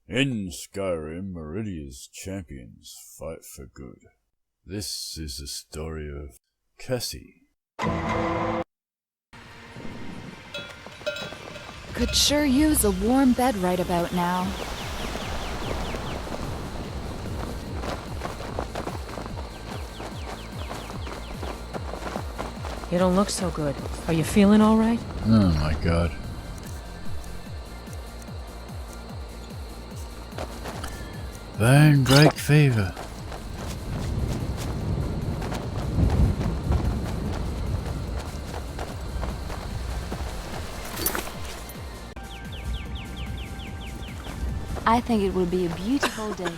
In Skyrim, Meridia's champions fight for good. This is the story of Cassie. Could sure use a warm bed right about now. You don't look so good. Are you feeling all right? Oh my god. Bone break fever. I think it will be a beautiful day.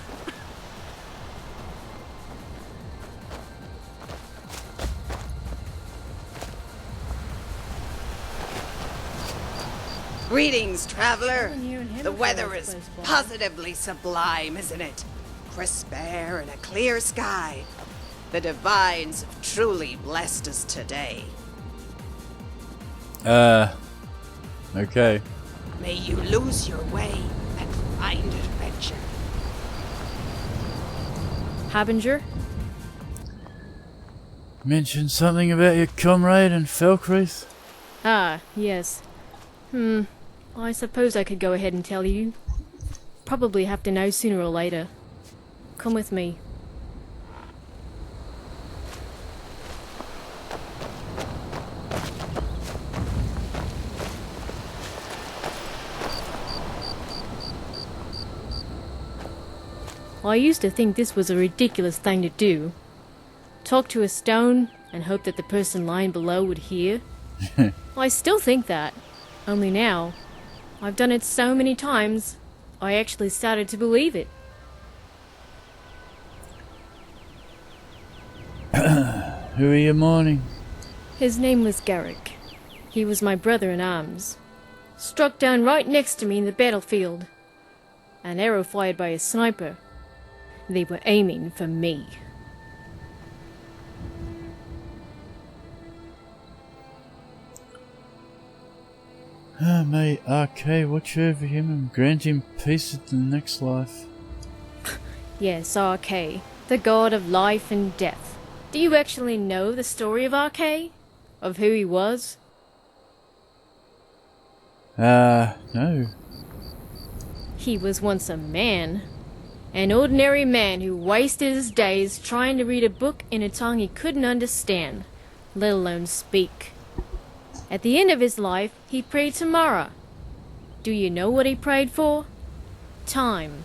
Greetings, traveler. The weather is positively sublime, isn't it? Crisp air and a clear sky. The divines have truly blessed us today. Okay. May you lose your way and find adventure. Harbinger? Mention something about your comrade and Felcreath? Ah, yes. I suppose I could go ahead and tell you. Probably have to know sooner or later. Come with me. I used to think this was a ridiculous thing to do. Talk to a stone and hope that the person lying below would hear. I still think that. Only now, I've done it so many times, I actually started to believe it. Who are you mourning? His name was Garrick. He was my brother in arms. Struck down right next to me in the battlefield. An arrow fired by a sniper. They were aiming for me. May RK watch over him and grant him peace at the next life. Yes, RK, the god of life and death. Do you actually know the story of RK? Of who he was? No. He was once a man. An ordinary man who wasted his days trying to read a book in a tongue he couldn't understand, let alone speak. At the end of his life, he prayed to Mara. Do you know what he prayed for? Time.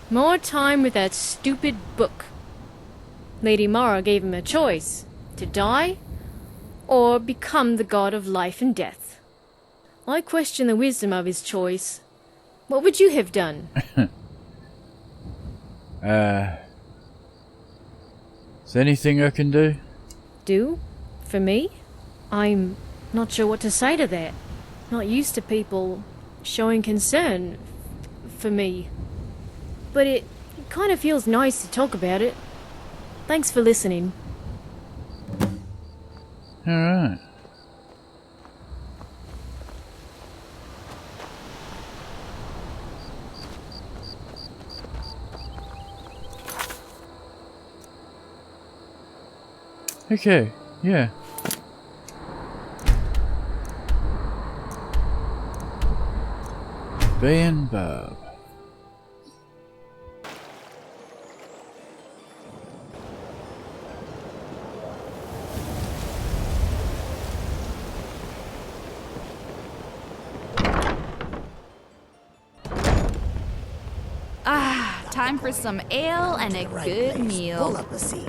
More time with that stupid book. Lady Mara gave him a choice, to die or become the god of life and death. I question the wisdom of his choice. What would you have done? Is there anything I can do? Do? For me? I'm not sure what to say to that. Not used to people showing concern for me. But it kind of feels nice to talk about it. Thanks for listening. Alright. Okay, yeah. Bay and Bob. Time for some ale and a good meal. Pull up a seat.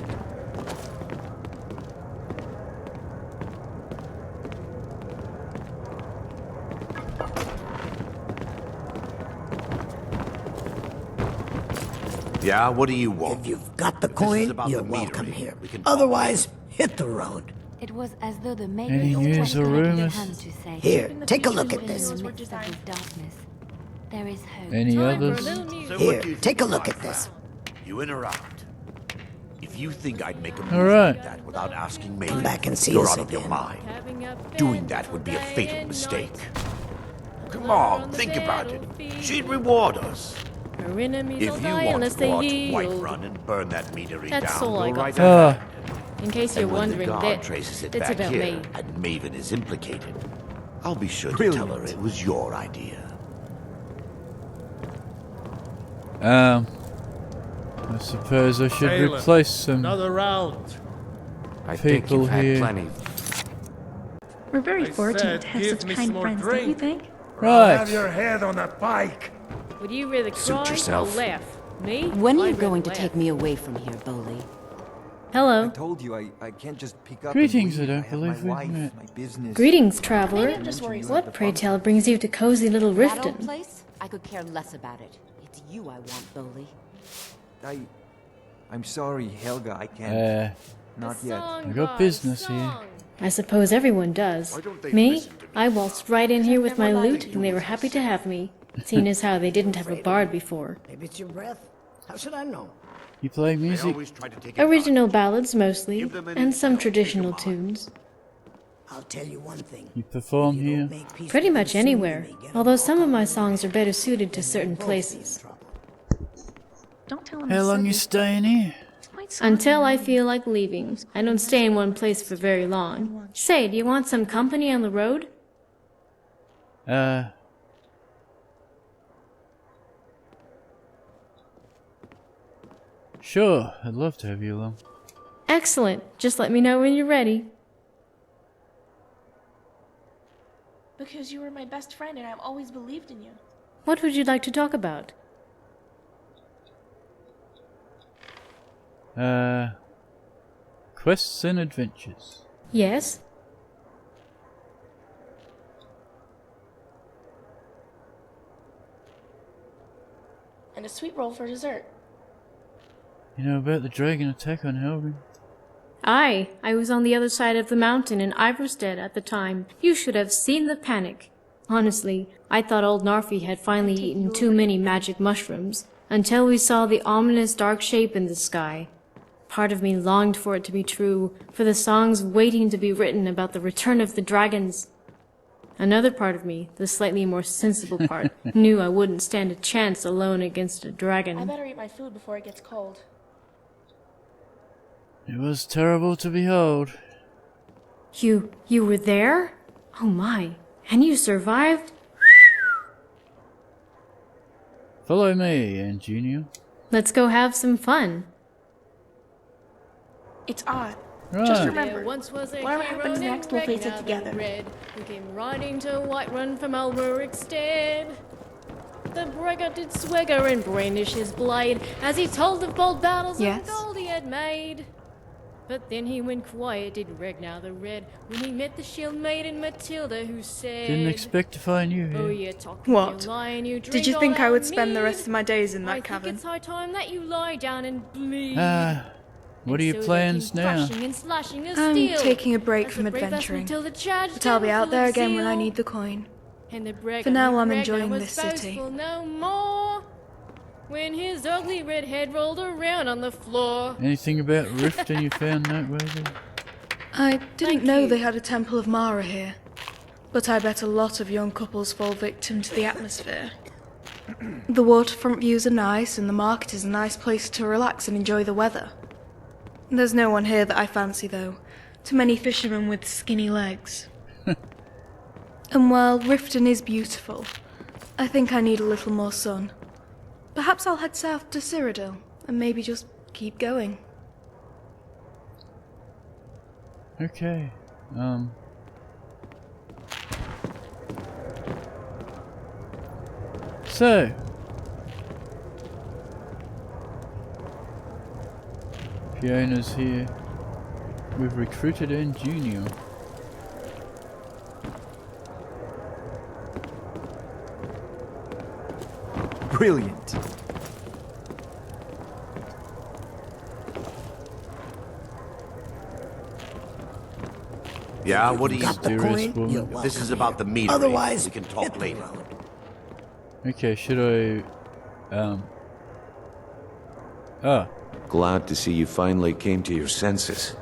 Yeah, what do you want? If you've got the This is coin, about you're the welcome metering. here. We can talk Otherwise, hit the road. It was as though the maker Any news or rumors? Here, take a look at this. There is hope. Any Time for a others? little news. So Here, what do you take think a look I at this. found? You interrupt. If you think I'd make a move Alright. like that without asking me, Come back and see you're us out of your again. mind. Having a Doing bad that would be a day fatal and mistake. night. Come on, think about it. She'd reward us. Our enemies will If you die want unless to they watch yield. Whiterun and burn that meadery That's down, all I go got right to ahead. In case you're And when wondering, the guard that traces it it's back about here, me. and Maven is implicated, I'll be sure to tell her it was your idea. I suppose I should Taylor, replace some Another round. I think people you've had here. plenty. We're very I fortunate said, to have give such me kind some more friends, don't you drink. think? Right. Have your head on a pike. Would you rather Suit cry yourself. or laugh? Me? When are you I'd going to rather take laugh. me away from here, Bowley? Hello. Told you I can't just pick up. Greetings, and leave. I don't have believe my we've wife, met. my business. Greetings, traveler. Maybe I'm just worried. What, pray tell, brings you to cozy little That old Riften? place? I could care less about it. It's you I want, Bowley. I'm sorry, Helga. I can't. Not yet. I got business here. I suppose everyone does. Me? I waltzed right in here with my lute, and they were happy to have me, seeing as how they didn't have a bard before. Maybe it's your breath. How should I know? You play They music? always try to take advantage. Original ballads mostly, Give them an and some intel, traditional take 'em on. tunes. I'll tell you one thing. You perform You here? don't make peace Pretty with much them soon, anywhere, you may get although a some of walk my on songs are the better road. suited to Then certain you'll both be in places. trouble. Don't tell him How I long said you this. staying here? It's quite sorry. Until I feel like leaving. I don't stay in one place for very long. Say, do you want some company on the road? Sure, I'd love to have you along. Excellent. Just let me know when you're ready. Because you were my best friend and I've always believed in you. What would you like to talk about? Quests and adventures. Yes? And a sweet roll for dessert. You know about the dragon attack on Helgen? Aye, I was on the other side of the mountain in Iverstead at the time. You should have seen the panic. Honestly, I thought old Narfi had finally eaten too many magic mushrooms, until we saw the ominous dark shape in the sky. Part of me longed for it to be true, for the songs waiting to be written about the return of the dragons. Another part of me, the slightly more sensible part, knew I wouldn't stand a chance alone against a I dragon. better eat my food before it gets cold. It was terrible to behold. You were there? Oh my, and you survived? Follow me, Antonio. Let's go have some fun. It's odd. Right. Just remember, There once was a whatever hero happens named next, we'll face it Ragnar the together. Red, who came riding to Whiterun from Elmurigstead. The braggart did swagger and brandish his blade as he told of bold battles Yes? and gold he had made. But then he went quiet, did Ragnar the Red, when he met the shield maiden Matilda, who said, Didn't expect to find you "Oh, here. you talk, What? you lie, and you Did drink you all think I our would spend the rest mead? of my days in I that think cavern? it's high time that you lie down and bleed." What are your And so they plans came now? crashing and slashing of I'm steel, taking a break as from the brave adventuring. vessel till the charged But I'll be down out full there of again when I zeal. need the coin. And the braggart For now, named I'm Ragnar enjoying was this city. boastful no more, when his ugly red head rolled around on the floor. Anything about Riften you found noteworthy? I didn't Thank know you. they had a Temple of Mara here. But I bet a lot of young couples fall victim to the atmosphere. The waterfront views are nice, and the market is a nice place to relax and enjoy the weather. There's no one here that I fancy, though. Too many fishermen with skinny legs. And while Riften is beautiful, I think I need a little more sun. Perhaps I'll head south to Cyrodiil, and maybe just keep going. Okay. So. Fiona's here. We've recruited in Junior. Brilliant. Yeah, what do you... Got the Mysterious coin? woman. You're This is welcome about here. the meter. Otherwise, we can hit talk the later. road. Okay, should I... Ah, Glad to see you finally came to your senses.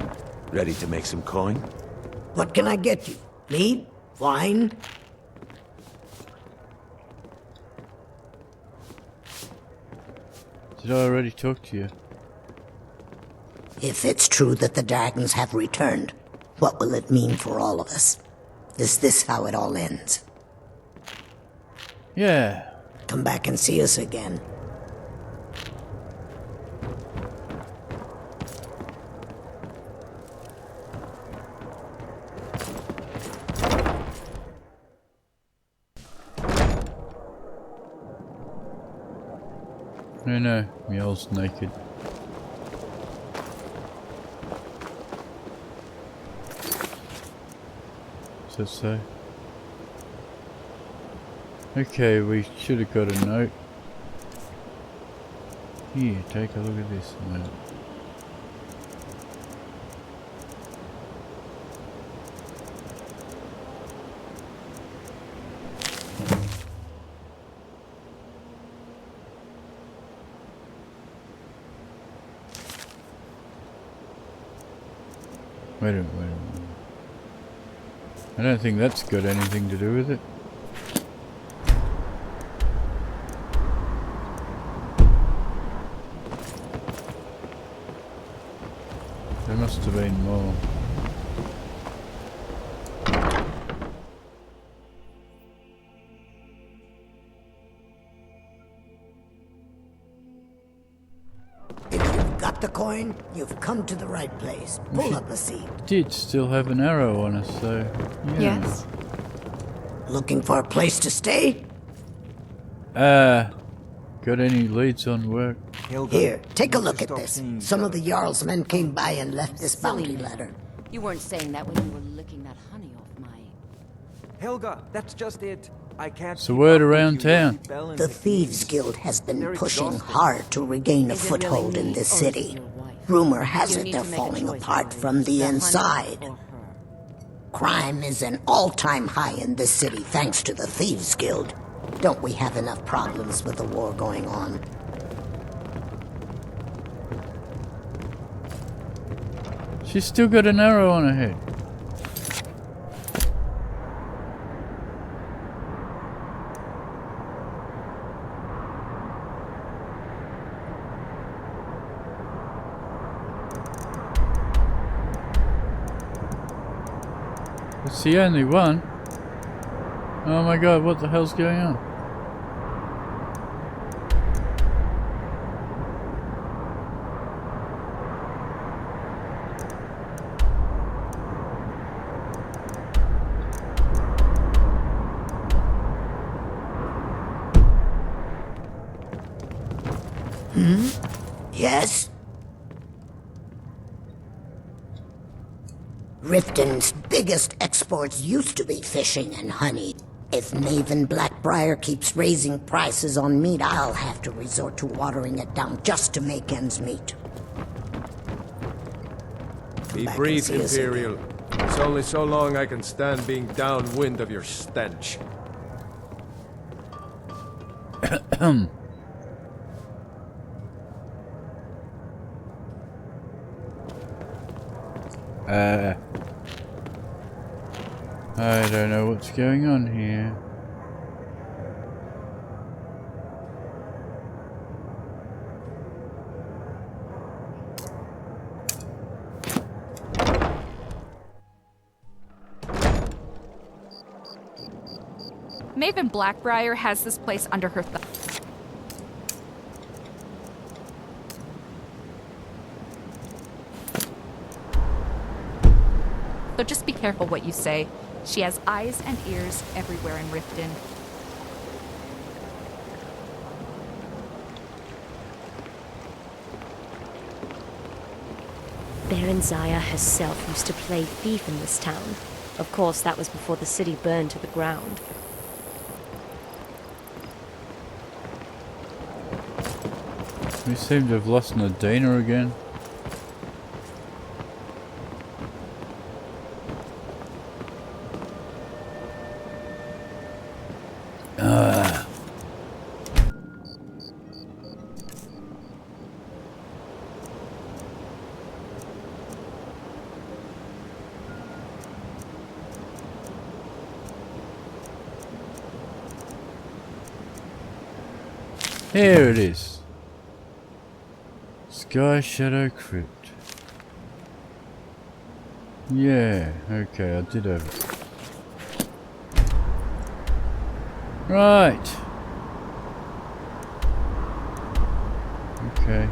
Ready to make some coin? What can I get you? Meat? Wine? Did I already talk to you? If it's true that the dragons have returned, what will it mean for all of us? Is this how it all ends? Yeah. Come back and see us again. No, Mjol's naked. Is that so? Okay, we should have got a note. Here, take a look at this note. Wait a minute. I don't think that's got anything to do with it. There must have been more. Got the coin? You've come to the right place. Pull up a seat. Did still have an arrow on us, so yeah. Yes. Looking for a place to stay? Got any leads on work? Here, take a look at this. Some of the Jarl's men came by and left this bounty letter. You weren't saying that when you were licking that honey off my... Helga, that's just it. I can't. It's the word around town. The Thieves Guild has been pushing hard to regain a foothold in this city. Rumor has it they're falling apart from the inside. Crime is an all-time high in this city thanks to the Thieves Guild. Don't we have enough problems with the war going on? She's still got an arrow on her head. It's the only one. Oh my god, what the hell's going on? Yes? Riften's biggest exports used to be fishing and honey. If Maven Blackbriar keeps raising prices on meat, I'll have to resort to watering it down just to make ends meet. Be brief, Imperial. It's only so long I can stand being downwind of your stench. I don't know what's going on here. Maven Blackbriar has this place under her thumb. So just be careful what you say. She has eyes and ears everywhere in Riften. Baron Zaya herself used to play thief in this town. Of course, that was before the city burned to the ground. We seem to have lost Nadina again. Here it is. Skyshadow Crypt. Yeah, okay, I did have it. Right. Okay.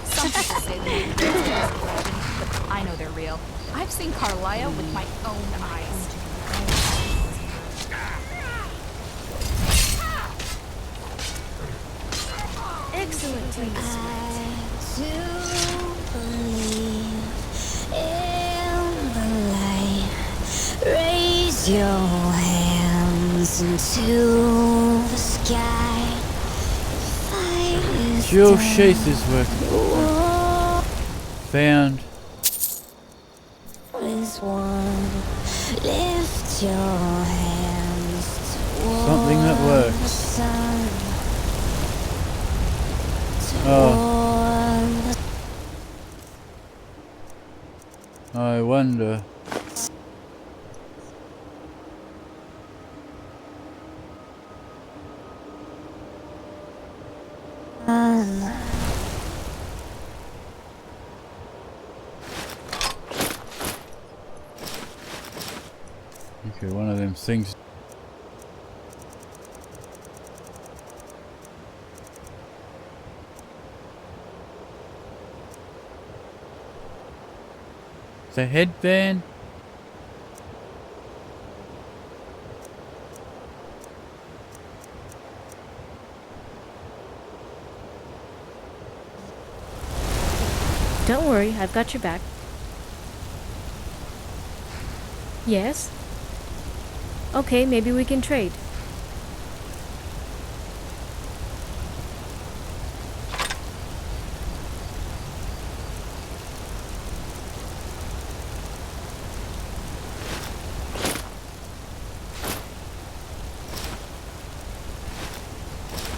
Some people say they're legend, but I know they're real. I've seen Carlia with my own eyes. Excellent taste. To believe in the light. Raise your hands into the sky. Jewel sheath is working. Found. Is one. Lift your hands Something that works. Oh. I wonder. Okay, one of them things. The headband. Don't worry, I've got your back. Yes? Okay, maybe we can trade.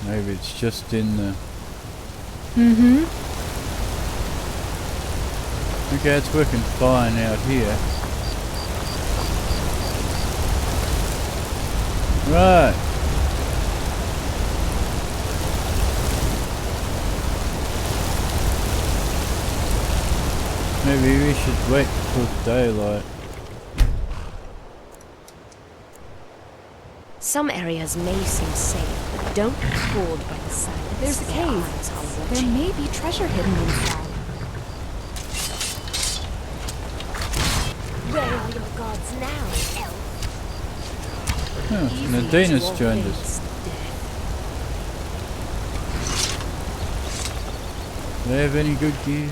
Maybe it's just in the... Okay, it's working fine out here. Right. Maybe we should wait till daylight. Some areas may seem safe, but don't be fooled by the silence. There's a cave. There may be treasure hidden inside. Where are your gods now, elf? Oh, Nadina's joined us. Do they have any good gear?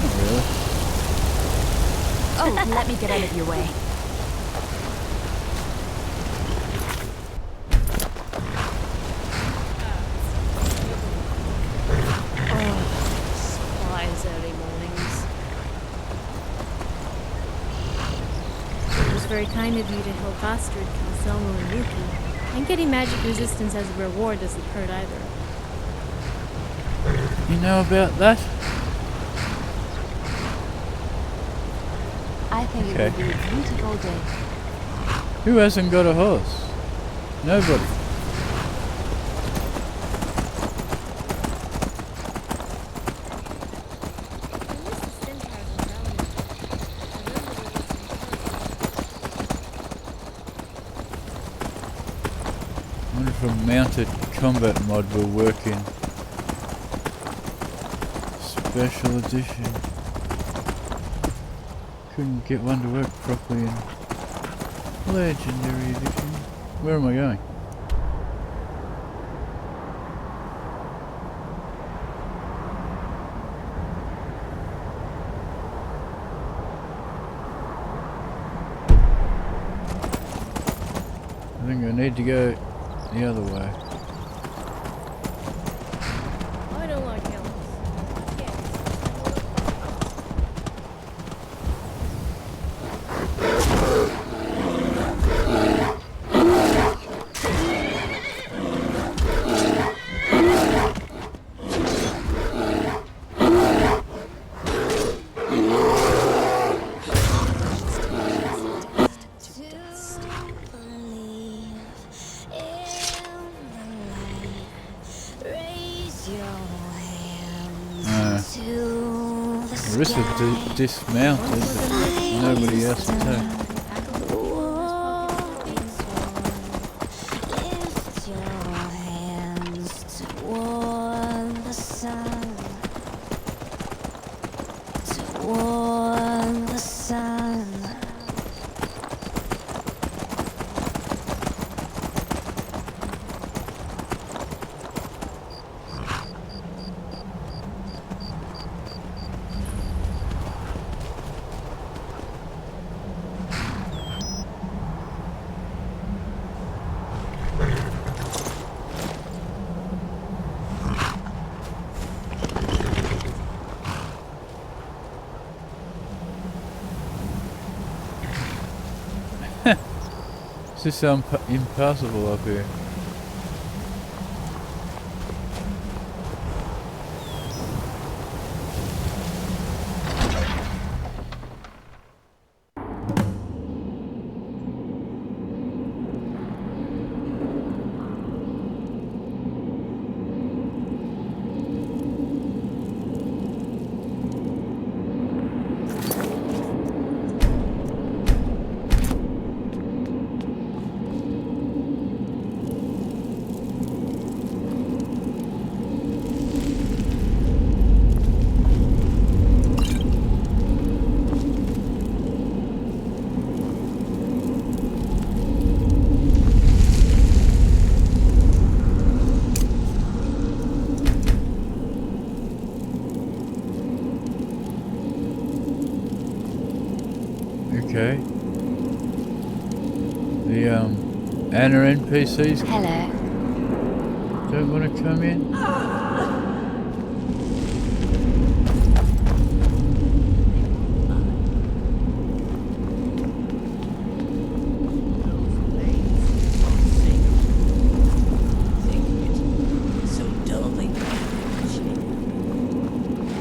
Not really. Oh, let me get out of your way. Supplies early mornings. It was very kind of you to help Astrid, Calcelmo, and Yuki. And getting magic resistance as a reward doesn't hurt either. You know about that? I think it will be a beautiful day. Who hasn't got a horse? Nobody. I wonder if a mounted combat mod will work in Special Edition. Couldn't get one to work properly in Legendary Edition. Where am I going? I think I need to go the other way. I don't like elves. dismounted, but nobody else attacked. Lift your hands toward the sun. Toward the sun. This is impossible up here. Okay. The Aran NPCs Hello. don't want to come in. So dully.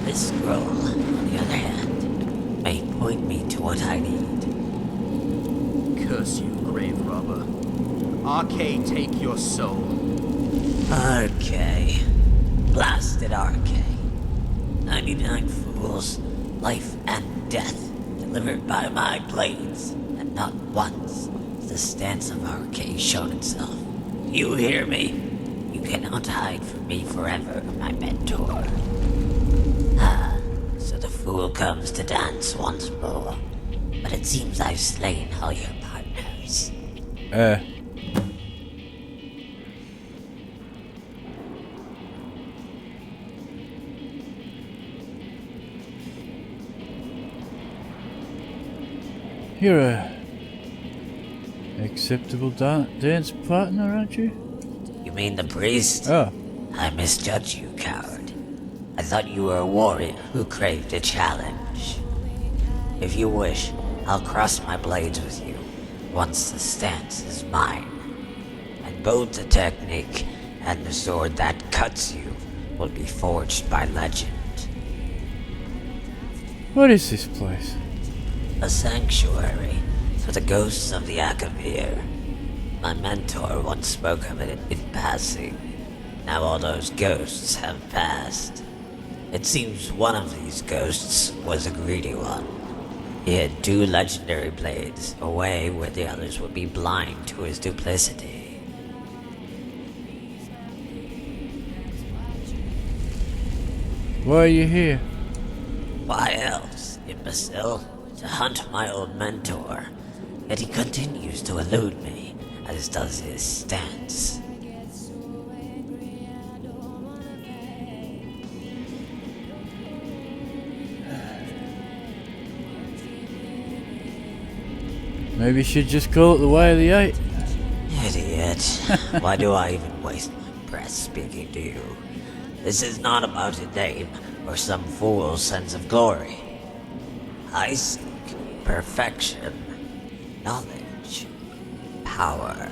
This scroll, on the other hand, may point me to what I need. Curse you, grave robber. RK, take your soul. RK. Blasted RK. 99 fools, life and death, delivered by my blades, and not once has the stance of RK shown itself. You hear me? You cannot hide from me forever, my mentor. Ah, so the fool comes to dance once more. But it seems I've slain all your partners. You're a acceptable dance partner, aren't you? You mean the priest? Oh. I misjudged you, coward. I thought you were a warrior who craved a challenge. If you wish, I'll cross my blades with you once the stance is mine. And both the technique and the sword that cuts you will be forged by legend. What is this place? A sanctuary for the ghosts of the Akavir. My mentor once spoke of it in passing. Now all those ghosts have passed. It seems one of these ghosts was a greedy one. He had 2 legendary blades, away where the others would be blind to his duplicity. Why are you here? Why else, imbecile? To hunt my old mentor. Yet he continues to elude me, as does his stance. Maybe you should just call it the way of the 8. Idiot. Why do I even waste my breath speaking to you? This is not about a name or some fool's sense of glory. I seek perfection, knowledge, power.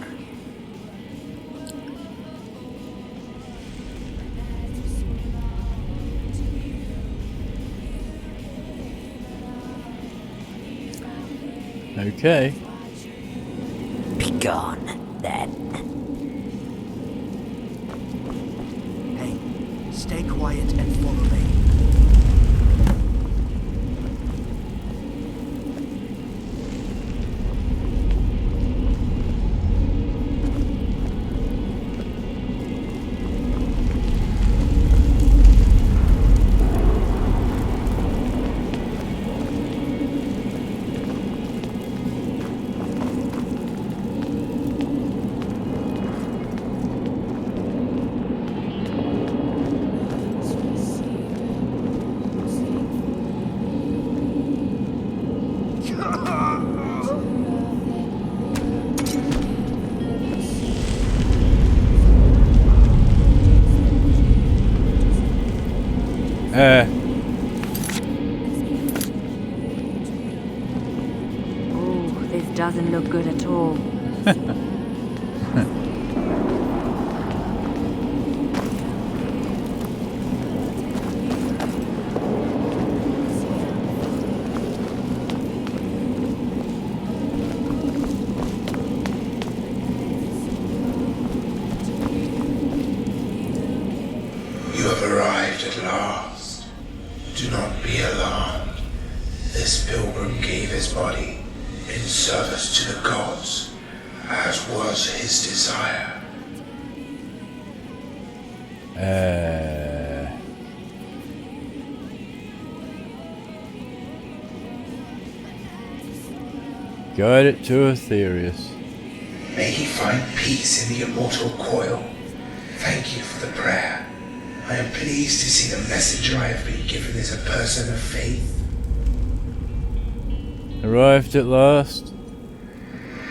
Okay. Be gone, then. Hey, stay quiet and follow me. Oh, this doesn't look good at all. You have arrived at last. Do not be alarmed. This pilgrim gave his body in service to the gods, as was his desire. Guide it to Aetherius. May he find peace in the immortal coil. Thank you for the prayer. I am pleased to see the messenger I have been given is a person of faith. Arrived at last?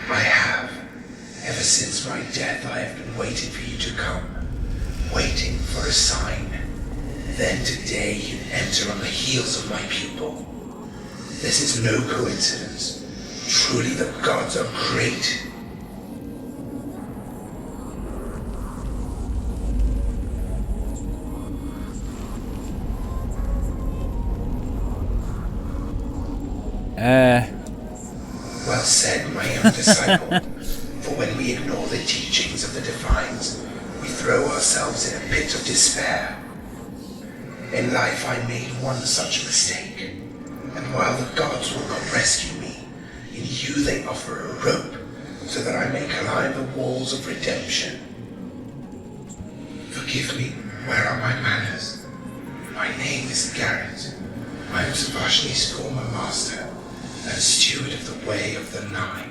I have. Ever since my death, I have been waiting for you to come. Waiting for a sign. Then today you enter on the heels of my pupil. This is no coincidence. Truly the gods are great. Well said, my young disciple. For when we ignore the teachings of the divines, we throw ourselves in a pit of despair. In life I made one such mistake, and while the gods will not rescue me, in you they offer a rope so that I may climb the walls of redemption. Forgive me, where are my manners? My name is Garrett. I am Savashni's former master, and steward of the Way of the Nine.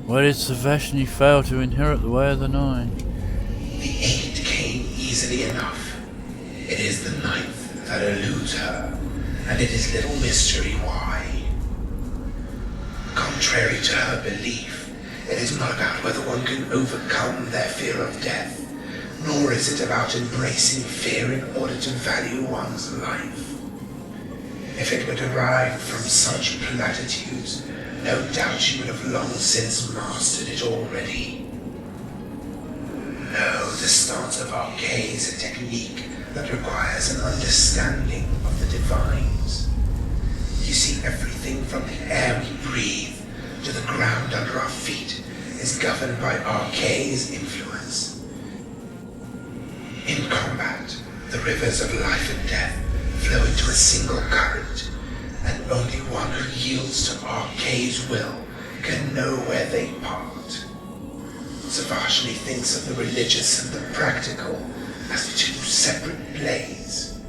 Why did Savashni fail to inherit the Way of the Nine? The 8 came easily enough. It is the 9th that eludes her, and it is little mystery why. Contrary to her belief, it is not about whether one can overcome their fear of death, nor is it about embracing fear in order to value one's life. If it were derived from such platitudes, no doubt you would have long since mastered it already. No, the stance of Arcane is a technique that requires an understanding of the divines. You see, everything from the air we breathe to the ground under our feet is governed by Arcane's influence. In combat, the rivers of life and death flow into a single current, and only one who yields to Arcane's will can know where they part. Savashni thinks of the religious and the practical as two separate blades.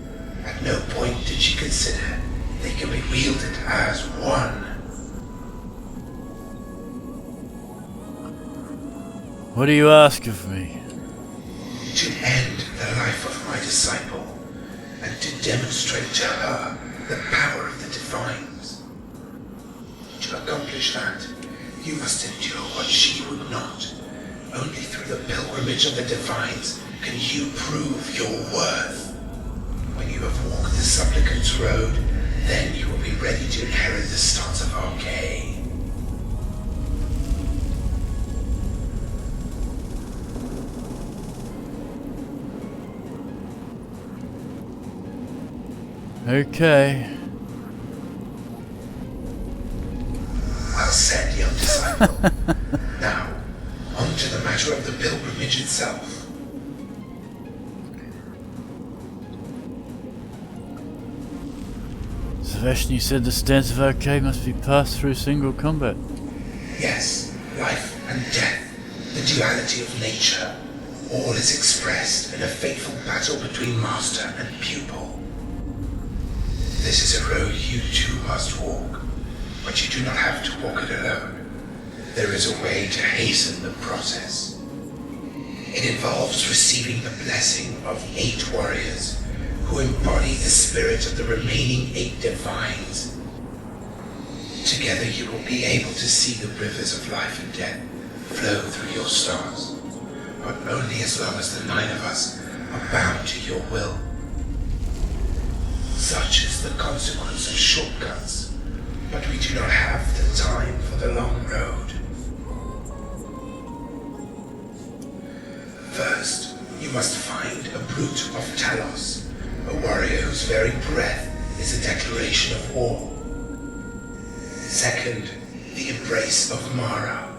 At no point did she consider they can be wielded as one. What do you ask of me? To end the life of my disciple, and to demonstrate to her the power of the divines. To accomplish that, you must endure what she would not. Only through the pilgrimage of the divines can you prove your worth. When you have walked the supplicant's road, then you will be ready to inherit the stance of Arcane. Okay. Well said, young disciple. Now, on to the matter of the pilgrimage itself. Savashni said the stance of Arcane must be passed through single combat. Yes, life and death, the duality of nature, all is expressed in a fateful battle between master and pupil. This is a road you too must walk, but you do not have to walk it alone. There is a way to hasten the process. It involves receiving the blessing of 8 warriors who embody the spirit of the remaining 8 divines. Together you will be able to see the rivers of life and death flow through your stars, but only as long as the 9 of us are bound to your will. Such is the consequence of shortcuts, but we do not have the time for the long road. First, you must find a brute of Talos, a warrior whose very breath is a declaration of war. Second, the embrace of Mara.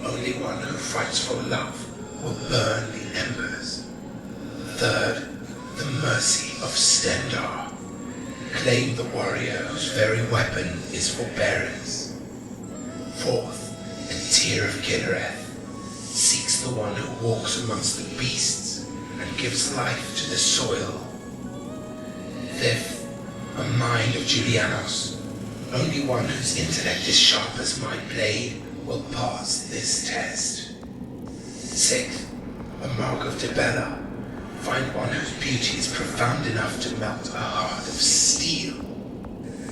Only one who fights for love will burn the embers. Third, the mercy of Stendar. Claim the warrior whose very weapon is forbearance. Fourth, a tear of Kinnereth seeks the one who walks amongst the beasts and gives life to the soil. Fifth, a mind of Julianos. Only one whose intellect is sharp as my blade will pass this test. Sixth, a mark of Debella. Find one whose beauty is profound enough to melt a heart of steel.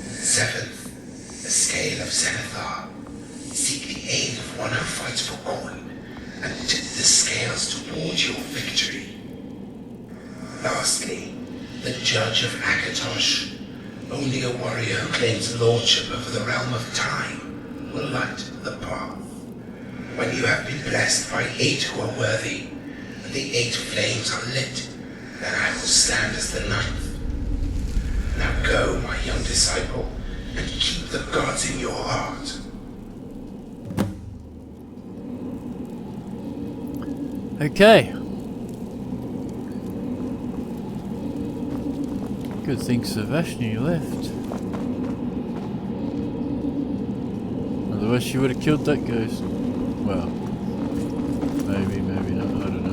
Seventh, a scale of Zenithar. Seek the aid of one who fights for coin and tip the scales toward your victory. Lastly, the Judge of Akatosh. Only a warrior who claims lordship over the realm of time will light the path. When you have been blessed by 8 who are worthy, and the 8 flames are lit, then I will stand as the 9th. Now go, my young disciple, and keep the gods in your heart. Okay. Good thing Savashni left. Otherwise she would have killed that ghost. Well, maybe, maybe not, I don't know.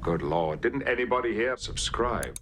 Good Lord, didn't anybody here subscribe?